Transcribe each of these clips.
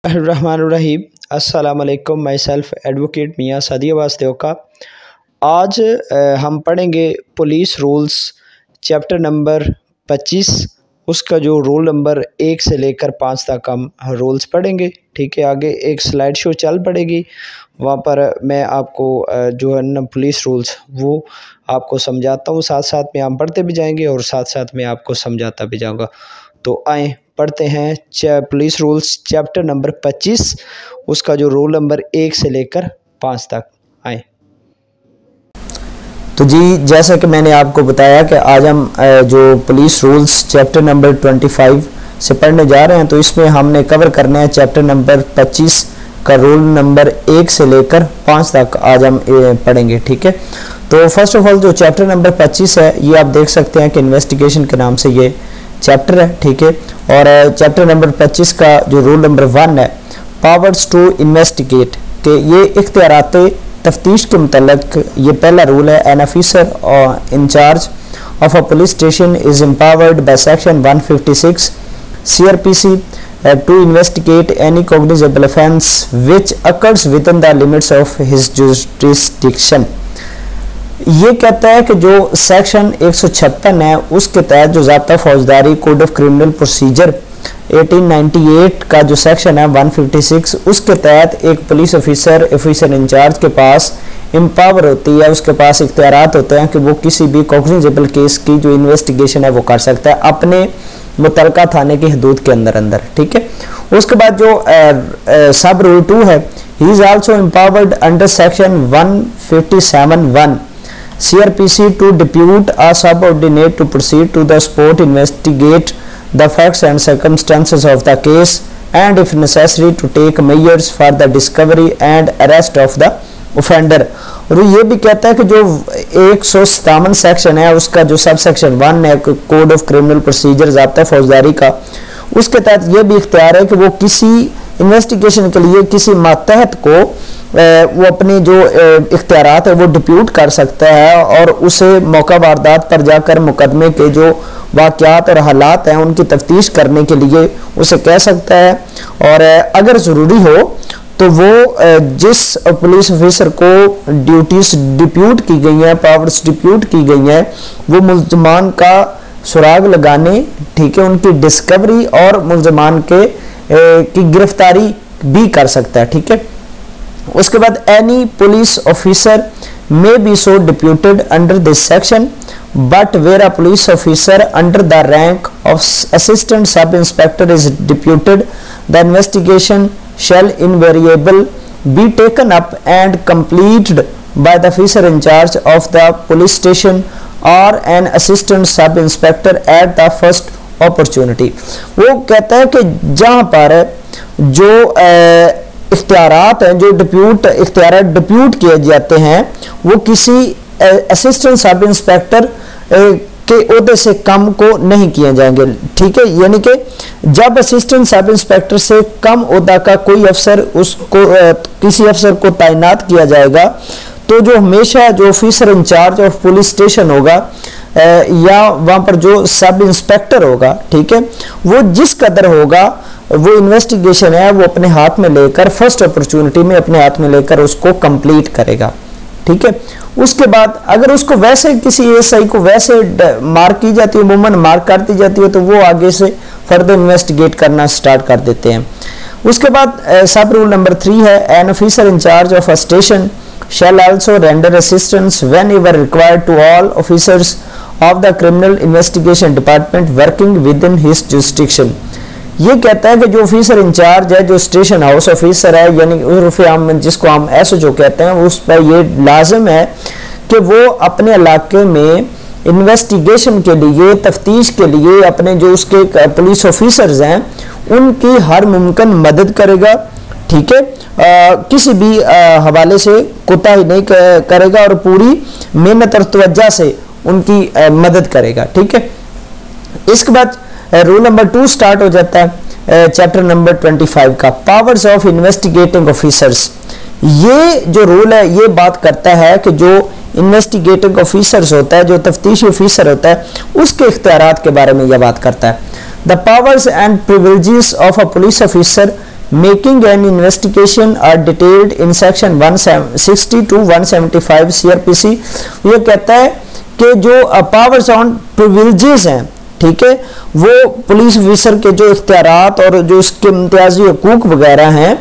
बिस्मिल्लाहिर्रहमानिर्रहीम। अस्सलाम वालेकुम। माई सेल्फ एडवोकेट मियाँ सादिया वास्तेव का। आज हम पढ़ेंगे पुलिस रूल्स चैप्टर नंबर 25। उसका जो रूल नंबर 1 से लेकर 5 तक हम रूल्स पढ़ेंगे। ठीक है, आगे एक स्लाइड शो चल पड़ेगी, वहाँ पर मैं आपको जो है ना पुलिस रूल्स वो आपको समझाता हूँ, साथ साथ में हम पढ़ते भी जाएंगे और साथ साथ में आपको समझाता भी जाऊँगा। तो आए पढ़ते हैं पुलिस रूल्स चैप्टर नंबर 25, उसका जो रूल नंबर 1 से लेकर 5 तक। आए तो जी, जैसा कि मैंने आपको बताया कि आज हम जो पुलिस रूल्स चैप्टर नंबर 25 से पढ़ने जा रहे हैं, तो इसमें हमने कवर करना है चैप्टर नंबर 25 का रूल नंबर 1 से लेकर 5 तक आज हम पढ़ेंगे। ठीक है, तो फर्स्ट ऑफ ऑल जो चैप्टर नंबर 25 है, ये आप देख सकते हैं कि इन्वेस्टिगेशन के नाम से ये चैप्टर है। ठीक है, और चैप्टर नंबर 25 का जो रूल नंबर 1 है, पावर्स टू इन्वेस्टिगेट, के ये इख्तियारात तफ्तीश के मुतल्लिक ये पहला रूल है। An officer in charge of a police station is empowered by section 156 CRPC to investigate any cognizable offence which occurs within the limits of his jurisdiction. ये कहता है कि जो सेक्शन 156 है उसके तहत जो ज़ाब्ता फौजदारी कोड ऑफ क्रिमिनल प्रोसीजर 1898 का जो सेक्शन है 156, उसके तहत एक पुलिस ऑफिसर इंचार्ज के पास एम्पावर होती है, उसके पास इख्तियारात होते हैं कि वो किसी भी कॉग्निजेबल केस की जो इन्वेस्टिगेशन है वो कर सकता है अपने मुतलका थाने की हदूद के अंदर। ठीक है, उसके बाद जो सब रूल 2 है, he is also empowered under section 157(1) CRPC to depute a subordinate to proceed to the spot, investigate the facts and circumstances of the case, and if necessary to take measures for the discovery and arrest of the offender। और ये भी कहता है कि जो 157 section है उसका जो सब सेक्शन 1 है कोड ऑफ क्रिमिनल प्रोसीजर ज़ाब्ता फौजदारी का, उसके तहत ये भी इख्तियार है कि वो किसी इन्वेस्टिगेशन के लिए किसी मातहत को वो अपनी जो इख्तियारात है वो डिप्यूट कर सकता है और उसे मौका वारदात पर जाकर मुकदमे के जो वाक़यात और हालात हैं उनकी तफ्तीश करने के लिए उसे कह सकता है। और अगर ज़रूरी हो तो वो जिस पुलिस ऑफिसर को ड्यूटीज डिप्यूट की गई हैं, पावर्स डिप्यूट की गई हैं, वो मुल्ज़मान का सुराग लगाने, ठीक है, उनकी डिस्कवरी और मुल्ज़मान के की गिरफ्तारी भी कर सकता है। ठीक है, उसके बाद any police officer may be so deputed under this section but where a police officer under the rank of assistant sub inspector is deputed the investigation shall invariably be taken up and completed by the officer in charge of the police station or an assistant sub inspector at the first opportunity। वो कहता है कि जहाँ पर जो इख्तियारात हैं, जो इख्तियारात depute किए जाते हैं, वो किसी असिस्टेंट सब इंस्पेक्टर के ओहदे से कम को नहीं किए जाएंगे। ठीक है, यानी कि जब असिस्टेंट सब इंस्पेक्टर से कम ओहदा का कोई अफसर उसको किसी अफसर को तैनात किया जाएगा, तो जो हमेशा जो officer in charge of police station होगा या वहाँ पर जो सब इंस्पेक्टर होगा, ठीक है, वो जिस कदर होगा वो इन्वेस्टिगेशन है वो अपने हाथ में लेकर फर्स्ट अपॉर्चुनिटी में अपने हाथ में लेकर उसको कंप्लीट करेगा। ठीक है, उसके बाद अगर उसको वैसे किसी एसआई को वैसे मार्क की जाती है, वुमन मार्क कर दी जाती है, तो वो आगे से फर्दर इन्वेस्टिगेट करना स्टार्ट कर देते हैं। उसके बाद सब रूल नंबर 3 है, an officer in charge of a station shall also render assistance whenever required to all officers of the criminal investigation department working within his jurisdiction। ये कहता है कि जो ऑफिसर इंचार्ज है, जो स्टेशन हाउस ऑफिसर है, यानी उर्फ आम जिसको हम SHO कहते हैं, उस पर ये लाजिम है कि वो अपने इलाके में इन्वेस्टिगेशन के लिए, तफ्तीश के लिए अपने जो उसके पुलिस ऑफिसर्स हैं उनकी हर मुमकिन मदद करेगा। ठीक है, किसी भी हवाले से कोताही नहीं करेगा और पूरी मेहनत और तवज्जो से उनकी मदद करेगा। ठीक है, इसके बाद रूल नंबर 2 स्टार्ट हो जाता है चैप्टर नंबर 25 का, पावर्स ऑफ इन्वेस्टिगेटिंग ऑफिसर्स। ये जो रूल है ये बात करता है कि जो इन्वेस्टिगेटिंग ऑफिसर्स होता है, जो तफ्तीशी ऑफिसर होता है, उसके इख्तियारात के बारे में यह बात करता है। The powers and privileges of a police officer making an investigation are detailed in section 160 to 175 CRPC। ये कहता है कि जो पावर्स ऑन प्रिविलेजेस हैं, ठीक है, वो पुलिस ऑफिसर के जो इख्तियारात और जो इसके इम्तियाजी हुकूक वगैरह हैं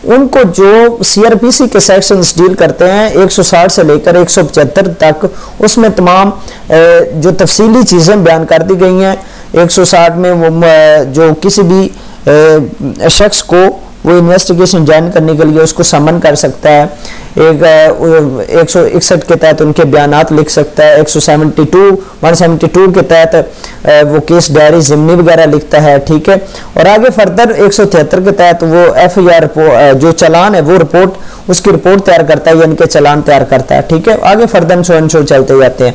उनको जो CRPC के सेक्शंस डील करते हैं 160 से लेकर 175 तक, उसमें तमाम जो तफसीली चीज़ें बयान कर दी गई हैं। 160 में वो जो किसी भी शख्स को वो इन्वेस्टिगेशन ज्वाइन करने के लिए उसको समन कर सकता है। 161 के तहत उनके बयानात लिख सकता है। 172 के तहत वो केस डायरी ज़िमनी वगैरह लिखता है, ठीक है। और आगे फर्दर 173 के तहत वो FIR जो चालान है वो रिपोर्ट, उसकी रिपोर्ट तैयार करता है, यानी कि चालान तैयार करता है, ठीक है। आगे फर्दर शो चलते जाते हैं।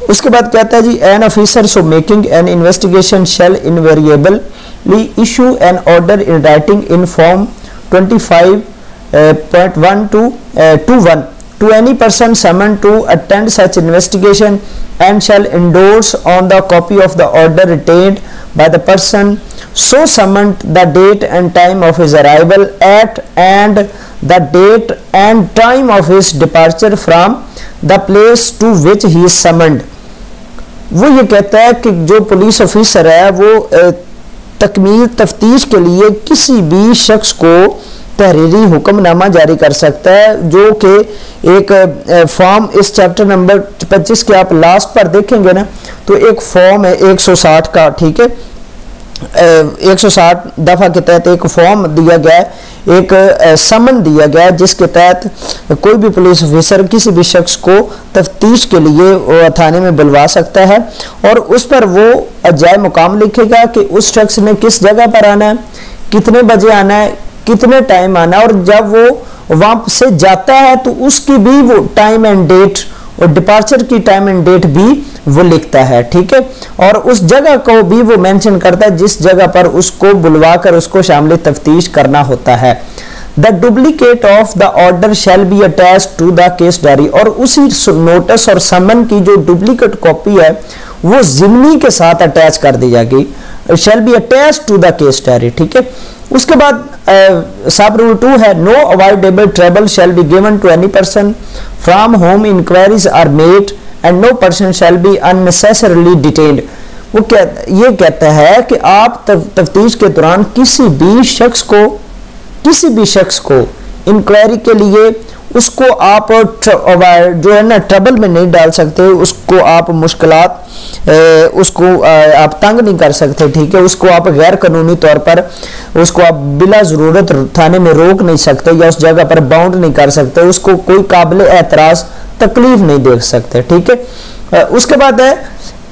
उसके बाद कहता है जी, an officer so making an investigation shall invariably issue an order in writing in form 25.1 to 1 to any person summoned to attend such investigation and shall endorse on the copy of the order retained by the person so summoned the date and time of his arrival at and the date and time of his departure from the place to which he is summoned। वो ये कहता है कि जो police officer है वो तकमील तफ्तीश के लिए किसी भी शख्स को तहरीरी हुक्मनामा जारी कर सकता है, जो कि एक फॉर्म इस चैप्टर नंबर 25 के आप लास्ट पर देखेंगे ना, तो एक फॉर्म है 160 का, ठीक है। 160 दफ़ा के तहत एक फॉर्म दिया गया है, एक समन दिया गया है, जिसके तहत कोई भी पुलिस ऑफिसर किसी भी शख्स को तफ्तीश के लिए थाने में बुलवा सकता है और उस पर वो जाए मुकाम लिखेगा कि उस शख्स ने किस जगह पर आना है, कितने बजे आना है, कितने टाइम आना, और जब वो वहाँ से जाता है तो उसकी भी वो टाइम एंड डेट और डिपार्चर की टाइम एंड डेट भी वो लिखता है, ठीक है। और उस जगह को भी वो मेंशन करता है जिस जगह पर उसको बुलवाकर उसको शामिल तफ्तीश करना होता है। The duplicate of the order shall be attach to the case diary, और उसी नोटिस और समन की जो डुप्लीकेट कॉपी है वो ज़िमनी के साथ अटैच कर दी जाएगी, shall be attach to the case diary, ठीक है। उसके बाद सब रूल 2 है, no avoidable trouble shall be given to any person from whom enquiries are made and no person shall be unnecessarily detained. वो ये कहता है कि आप तफ्तीश के दौरान किसी भी शख्स को इंक्वायरी के लिए उसको आप जो है ना ट्रबल में नहीं डाल सकते, उसको आप मुश्किलात उसको आप तंग नहीं कर सकते, ठीक है। उसको आप गैर कानूनी तौर पर उसको आप बिला ज़रूरत थाने में रोक नहीं सकते या उस जगह पर बाउंड नहीं कर सकते, उसको कोई काबिल एतराज़ तकलीफ नहीं दे सकते, ठीक है। उसके बाद है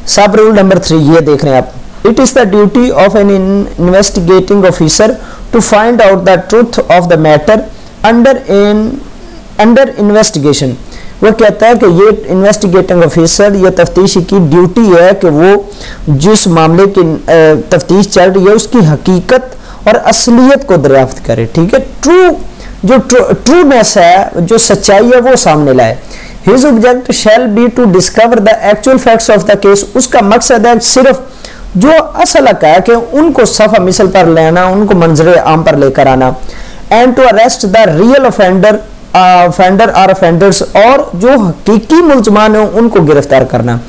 सब रूल नंबर 3, ये देख रहे हैं आप, it is the duty of an investigating officer to find out the truth of the matter under investigation. वो कहता है कि ये इन्वेस्टिगेटिंग ऑफिसर, ये तफ्तीशी की ड्यूटी है कि वो जिस मामले की तफ्तीश चल रही है उसकी हकीकत और असलियत को दरियाफ्त करे, ठीक है। ट्रूनेस है, जो सच्चाई है वो सामने लाए। His object shall be to discover the actual facts of the case. उसका मकसद है सिर्फ जो असल हक़ है कि उनको सफ़ा मिसल पर लेना, उनको मंजर आम पर लेकर आना। And to arrest the real offender और ऑफेंडर्स, और जो हकीकी मुलजमान है उनको गिरफ्तार करना।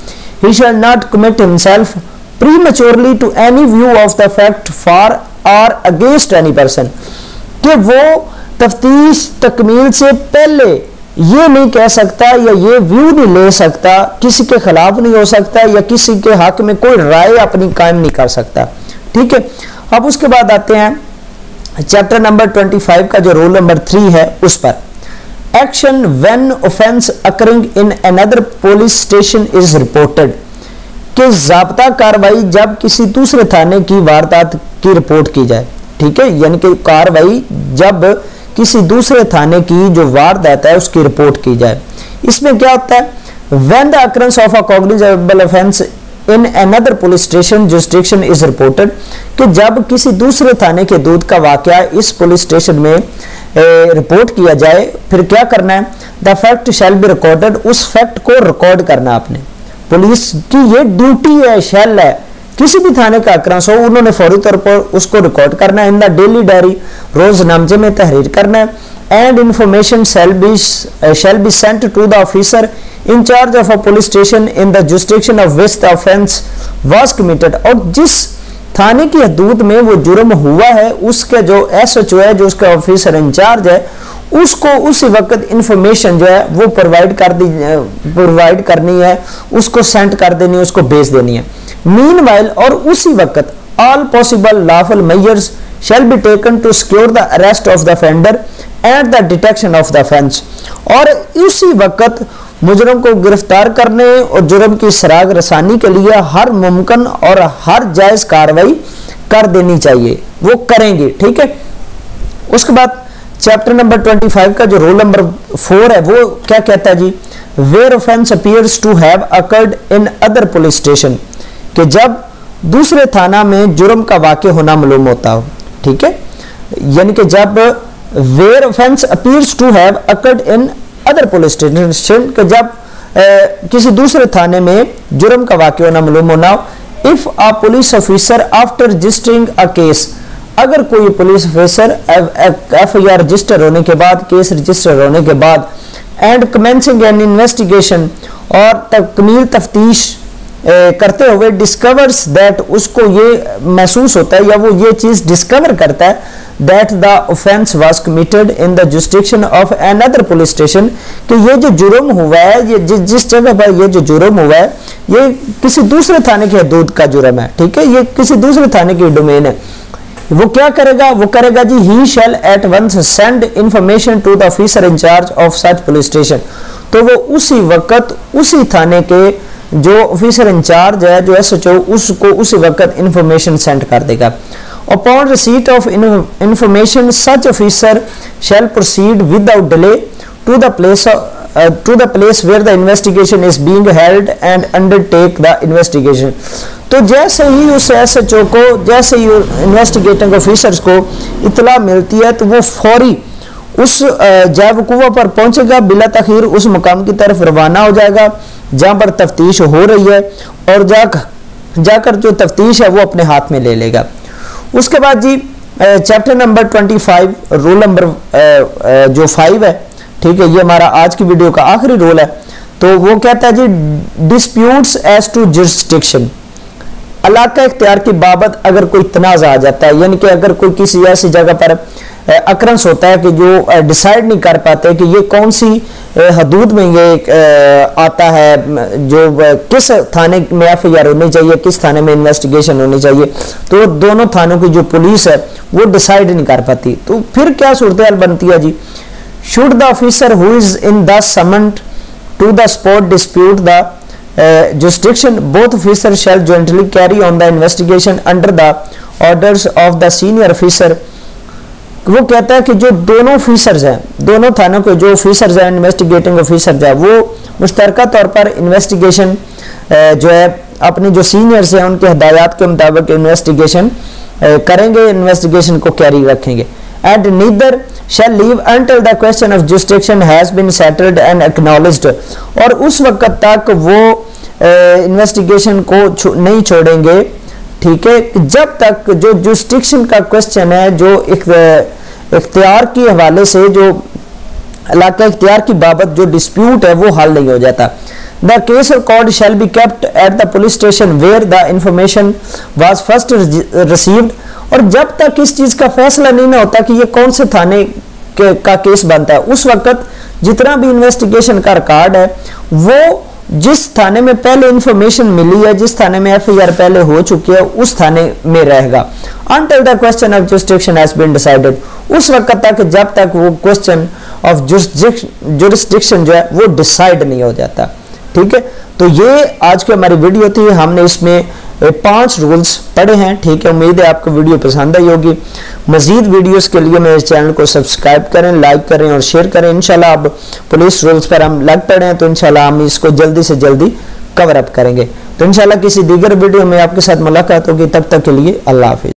He shall not commit himself prematurely to any view of the fact for or against any person, कि वो तफ्तीश तकमील से पहले ये नहीं कह सकता या ये व्यू नहीं ले सकता, किसी के खिलाफ नहीं हो सकता या किसी के हक में कोई राय अपनी कायम नहीं कर सकता, ठीक है। अब उसके बाद आते हैं चैप्टर नंबर 25 का जो रूल नंबर 3 है उस पर। Action when offence occurring in another police station is reported, कि ज़ाब्ता कार्रवाई जब किसी दूसरे थाने की वारदात की रिपोर्ट की जाए, ठीक है, यानी कि कार्रवाई जब किसी दूसरे थाने की जो वारदात है उसकी रिपोर्ट की जाए। इसमें क्या होता है, when the occurrence of a cognizable offence in another police station jurisdiction is reported, कि जब किसी दूसरे थाने के दूध का वाकया इस पुलिस स्टेशन में रिपोर्ट किया जाए, फिर क्या करना है, the fact shall be recorded, उस फैक्ट को रिकॉर्ड करना आपने। पुलिस की ये ड्यूटी है, शैल है किसी भी थाने का अक्रांश हो, उन्होंने फौरी तौर पर उसको रिकॉर्ड करना है इन द डेली डायरी, रोजनामे में तहरीर करना है। And information shall be sent to the officer in charge of a police station in the jurisdiction of which the offence was committed. और जिस थाने की हदूद में वो जुर्म हुआ है उसके जो SHO है, जो उसका ऑफिसर इंचार्ज है, उसको उसी वक्त इंफॉर्मेशन जो है वो प्रोवाइड करनी है, उसको सेंड कर देनी है, उसको भेज देनी है। मीनवाइल और उसी वक्त all possible lawful measures shall be taken to secure the arrest of the offender and the detection of the offence. और उसी वक्त मुजरम को गिरफ्तार करने और जुर्म की सराग रसानी के लिए हर मुमकिन और हर जायज कार्रवाई कर देनी चाहिए, वो करेंगे। ठीक है, उसके बाद चैप्टर नंबर 25 का जो रूल नंबर 4 है वो क्या कहता है जी, where offence appears to have occurred in other police station, कि जब दूसरे थाना में जुर्म का वाक़या होना मालूम होता हो। ठीक है, यानी कि जब where offence appears to have occurred in other police station, कि जब किसी दूसरे थाने में जुर्म का वाक़या होना मालूम होना हो। If a police officer after registering a case, अगर कोई पुलिस ऑफिसर FIR रजिस्टर होने के बाद, केस रजिस्टर होने के बाद, एंड कमेंसिंग एन इन्वेस्टिगेशन, और तकमील तफ्तीश करते हुए डिस्कवर्स दैट, उसको ये महसूस होता है या वो ये चीज़ डिस्कवर करता है that the offence was committed in the jurisdiction of another police station, कि ये जो जुर्म हुआ है, ये जिस जगह पर ये जो जुर्म हुआ है ये किसी दूसरे थाने की हदूद का जुर्म है। ठीक है, ये किसी दूसरे थाने की डोमेन है। वो क्या करेगा, वो करेगा जी, he shall at once send information to the officer in charge of such police station. तो वो उसी वक्त उसी थाने के जो ऑफिसर इंचार्ज है, जो SHO, उसको उसी वक्त इंफॉर्मेशन सेंड कर देगा। Upon receipt of information such officer shall proceed without delay to the place where the investigation is being held and undertake the investigation. तो जैसे ही उस SHO को, जैसे ही इन्वेस्टिगेटिंग ऑफिसर्स को इतला मिलती है, तो वो फौरी उस जावकुवा पर पहुंचेगा, बिला तखीर उस मुकाम की तरफ रवाना हो जाएगा जहां पर तफ्तीश हो रही है, और जाकर जो तफ्तीश है वो अपने हाथ में ले लेगा। उसके बाद जी चैप्टर नंबर 25 रूल नंबर जो 5 है, ठीक है, ये हमारा आज की वीडियो का आखिरी रूल है। तो वो कहता है जी, डिस्प्यूट्स एज टू जुरिसडिक्शन, इलाका इख्तियार की बाबत अगर कोई तनाज़ा आ जाता है, यानी कि अगर कोई किसी ऐसी जगह पर अक्रंस होता है कि जो डिसाइड नहीं कर पाते कि ये कौन सी हदूद में ये आता है, जो किस थाने में FIR होनी चाहिए, किस थाने में इन्वेस्टिगेशन होनी चाहिए, तो दोनों थानों की जो पुलिस है वो डिसाइड नहीं कर पाती। तो फिर क्या सूरत हाल बनती है जी, should the officer who is in the summoned to the spot dispute the jurisdiction, both officers shall jointly carry on the investigation under the orders of the senior officer। वो कहता है कि जो दोनों ऑफिसर्स हैं, दोनों थानों के जो ऑफिसर्स हैं, इन्वेस्टिगेटिंग ऑफिसर्स हैं, वो मुश्तरका तौर पर इन्वेस्टिगेशन जो है अपने जो सीनियर्स हैं उनके हदायत के मुताबिक इन्वेस्टिगेशन करेंगे, इन्वेस्टिगेशन को कैरी रखेंगे। And neither shall leave until the question of jurisdiction has been settled and acknowledged, और उस वक्त तक वो इन्वेस्टिगेशन को नहीं छोड़ेंगे, ठीक है, जब तक जो जुरिसडिक्शन का क्वेश्चन है, जो इख्तियार के हवाले से जो इलाका इख्तियार की बाबत जो डिस्प्यूट है वो हल नहीं हो जाता। The case record shall be kept at the police station where the information was first received, और जब तक इस चीज का फैसला नहीं ना होता कि ये कौन से थाने का केस बनता है, उस वक्त जितना भी इन्वेस्टिगेशन का रिकॉर्ड है वो जिस थाने में पहले इंफॉर्मेशन मिली है, जिस थाने में FIR पहले हो चुकी है, उस थाने में रहेगा। Until the question of jurisdiction has been decided, उस वक्त तक जब तक वो क्वेश्चन ऑफ जुरिसडिक्शन जो है वो डिसाइड नहीं हो जाता। ठीक है, तो ये आज की हमारी वीडियो थी, हमने इसमें 5 रूल्स पढ़े हैं। ठीक है, उम्मीद है आपको वीडियो पसंद आई होगी। मजीद वीडियोस के लिए मेरे चैनल को सब्सक्राइब करें, लाइक करें और शेयर करें। इंशाल्लाह अब पुलिस रूल्स पर हम लग पड़े हैं, तो इंशाल्लाह हम इसको जल्दी से जल्दी कवर अप करेंगे। तो इंशाल्लाह किसी दीगर वीडियो में आपके साथ मुलाकात होगी, तब तक के लिए अल्लाह हाफिज।